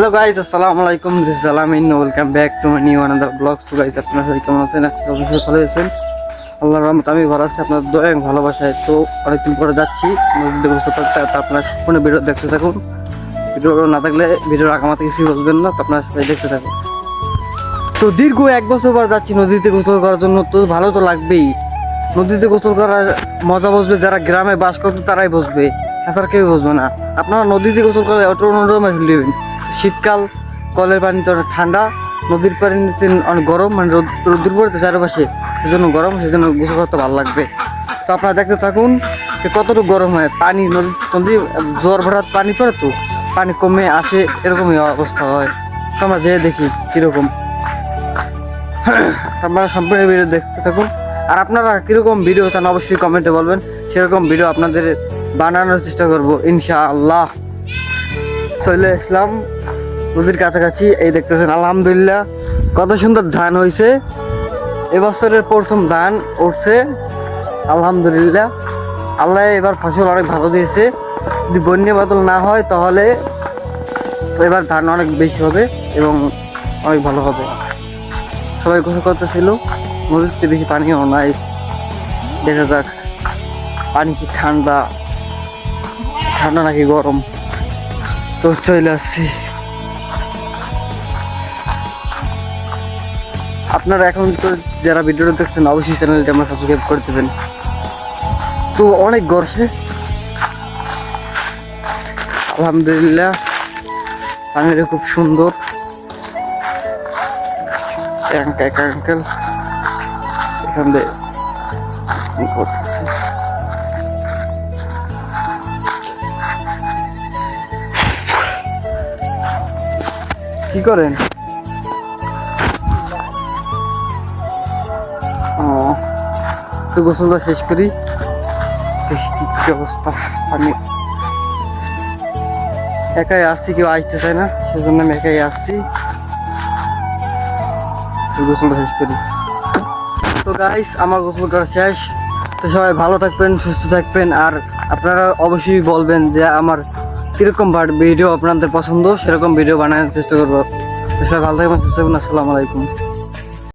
Hello guys, আসসালামু আলাইকুম। This is আলামিন, welcome back to my new another blog. তো গাইস, আপনারা সবাই কেমন আছেন? আজকে অবশ্যই ভালো আছেন, আল্লাহর রহমতে আমি ভালো আছি। আপনার দয়া এবং ভালোবাসায় তো অনেকদিন পরে যাচ্ছি নদীতে গোসল করতে। তো আপনারা সম্পূর্ণ ভিডিও দেখতে থাকুন। ভিডিও না থাকলে ভিডিওর আগামাতে কিছুই বুঝবেন না, তো আপনারা সবাই দেখতে থাকুন। তো দীর্ঘ 1 বছর পর যাচ্ছি নদীতে গোসল করার জন্য। তো ভালো তো লাগবেই, নদীতে গোসল করার মজা বুঝবে যারা গ্রামে বাস করতে, তারাই বুঝবে, এছাড়া কেউ বুঝবে না। আপনারা নদীতে গোসল করে অটো অন্যরকম ফিল দেবেন। শীতকাল, কলের পানিতে অনেক ঠান্ডা, নদীর পানিতে অনেক গরম, মানে রোদ্দুর পড়েছে চারপাশে, সেজন্য গরম, সেজন্য গোসল করতে ভালো লাগবে। তো আপনারা দেখতে থাকুন যে কতটুকু গরম হয় পানি। নদী জোয়ার ভরাত পানি পড়ে, তো পানি কমে আসে, এরকমই অবস্থা হয়। তো আমরা যেয়ে দেখি কীরকম। আপনারা সম্পূর্ণ ভিডিও দেখতে থাকুন। আর আপনারা কীরকম ভিডিও চান অবশ্যই কমেন্টে বলবেন, সেরকম ভিডিও আপনাদের বানানোর চেষ্টা করবো ইনশাআল্লাহ। চলে আসলাম নদীর কাছাকাছি। এই দেখতেছেন আলহামদুলিল্লাহ কত সুন্দর ধান হয়েছে। এবছরের প্রথম ধান উঠছে আলহামদুলিল্লাহ। আল্লাহ এবার ফসল অনেক ভালো দিয়েছে। যদি বন্যা বাদল না হয় তাহলে এবার ধান অনেক বেশি হবে এবং অনেক ভালো হবে। সবাই গোসল করতেছিল, নদীতে বেশি পানিও নাই। দেখা যাক পানি কি ঠান্ডা ঠান্ডা নাকি গরম। তো চলে আসছি। আপনারা এখন তো যারা ভিডিওটা দেখছেন অবশ্যই চ্যানেলটি আমরা সাবস্ক্রাইব করে দেবেন। তো অনেক গরমে আলহামদুলিল্লাহ পানিটা খুব সুন্দর। আঙ্কেল এখান থেকে করতেছে। কি করেন? তো গোসলটা শেষ করি। কি অবস্থা, আমি একাই আসছি, কেউ আসতে চায় না, সেজন্য আমি একাই আসছি। গোসলটা শেষ করি। তো গাইস, আমার গোসল করা শেষ। তো সবাই ভালো থাকবেন, সুস্থ থাকবেন। আর আপনারা অবশ্যই বলবেন যে আমার কীরকম ভিডিও আপনাদের পছন্দ, সেরকম ভিডিও বানানোর চেষ্টা করবো। সবাই ভালো থাকবেন, সুস্থ থাকবেন। আসসালামু আলাইকুম।